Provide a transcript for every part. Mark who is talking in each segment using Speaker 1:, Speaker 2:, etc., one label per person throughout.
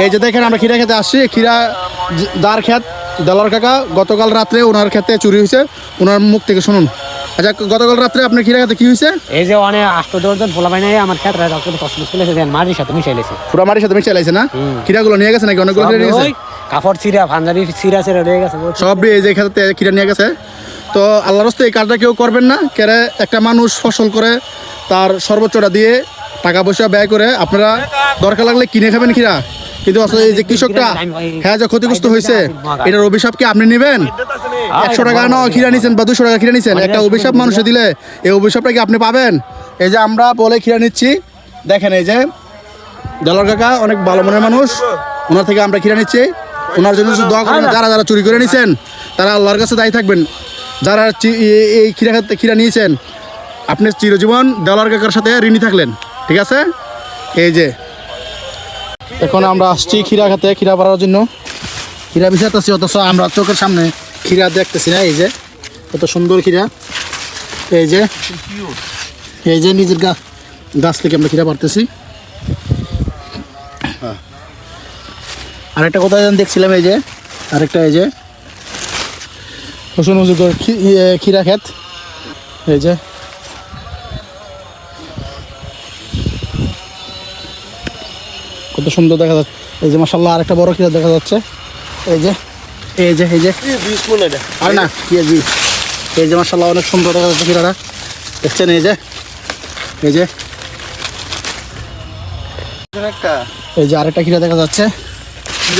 Speaker 1: এই যে দেখেন আমরা খিরা খেতে আসছি, খিরা দার ক্ষেত দেলার কাকা গতকাল রাত্রে ওনার ক্ষেতে চুরি হয়েছে, ওনার মুখ থেকে শুনুন। আচ্ছা গতকাল রাত্রে আপনার খিরা খেতে কি হয়েছে?
Speaker 2: এই যে অনেক 8-10 পোলা বাইনে আমার ক্ষেত্রে কষ্ট করেছে, মাটির সাথে মিশাইলেছে,
Speaker 1: পুরো মাটির সাথে মিশে লাইছে না? খিরাগুলো নিয়ে গেছে নাকি? অনেকগুলো খিরা নিয়ে গেছে,
Speaker 2: কাপড় চিরা পাঞ্জাবি চিরা চিরা রয়ে গেছে
Speaker 1: সব এই যে খেতে খিরা নিয়ে গেছে। তো আল্লাহর রাস্তায় এই কাজটা কেউ করবেন না। কেরে একটা মানুষ ফসল করে তার সর্বোচ্চটা দিয়ে টাকা পয়সা ব্যয় করে আপনারা দরকার লাগলে কিনে খাবেন খিরা, কিন্তু আসলে এই যে কৃষকটা হ্যাঁ যে ক্ষতিগ্রস্ত হয়েছে এটার অভিশাপ কি আপনি নেবেন? 100 টাকা না খিরা নিছেন বা 200 টাকা খিরা নিছেন, একটা অভিশাপ মানুষে দিলে এই অভিশাপটা কি আপনি পাবেন? এই যে আমরা বলে খিরা নিচ্ছি, দেখেন এই যে দেলার কাকা অনেক ভালো মনের মানুষ, ওনার থেকে আমরা খিরা নিচ্ছি, ওনার জন্য দোয়া করেন। যারা যারা চুরি করে নিছেন তারা আল্লাহর কাছে দায়ী থাকবেন। যারা এই খিরা নিয়েছেন আপনি চিরজীবন দেলার কাকার সাথে ঋণী থাকলেন, ঠিক আছে? এই যে এখন আমরা আসছি খিরা খেতে, খিরা পাড়ার জন্য খিরা বিচারতেছি, অথচ আমরা চোখের সামনে খিরা দেখতেছি না। এই যে কত সুন্দর খিরা, এই যে নিজের গাছ থেকে আমরা খিরা পারতেছি। আরেকটা কথা দেখছিলাম, এই যে আরেকটা এই যে হোসেন হুজুর খিরা ক্ষেত, এই যে কত সুন্দর দেখা যাচ্ছে। এই যে মাশাআল্লাহ আরেকটা বড় খিরা দেখা যাচ্ছে, এই যে আর না এই যে মাশাআল্লাহ অনেক সুন্দর দেখা যাচ্ছে খিরাটা, দেখছেন? এই যে আরেকটা খিরা দেখা যাচ্ছে, এই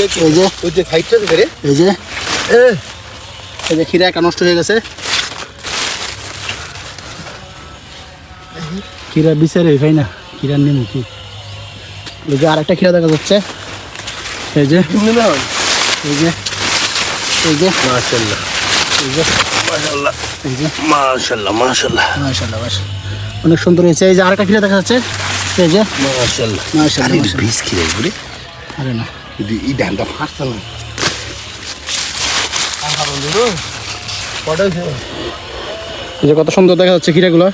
Speaker 1: যে খিরা একটা নষ্ট হয়ে গেছে, খিরা বিচারে ভাই না, খিরার নেমু কি। এই যে আরেকটা খিরা দেখা যাচ্ছে, এই যে
Speaker 3: মাশাআল্লাহ মাশাআল্লাহ মাশাআল্লাহ মাশাআল্লাহ
Speaker 1: অনেক সুন্দর হয়েছে। এই যে আরেকটা খিরা দেখা যাচ্ছে, এই যে
Speaker 3: মাশাআল্লাহ
Speaker 1: মাশাআল্লাহ
Speaker 3: বীজ খিরা এগুলো,
Speaker 1: আরে না
Speaker 3: এই ধানটা ফাটছে না।
Speaker 1: এই যে কত সুন্দর দেখা যাচ্ছে খিরাগুলো।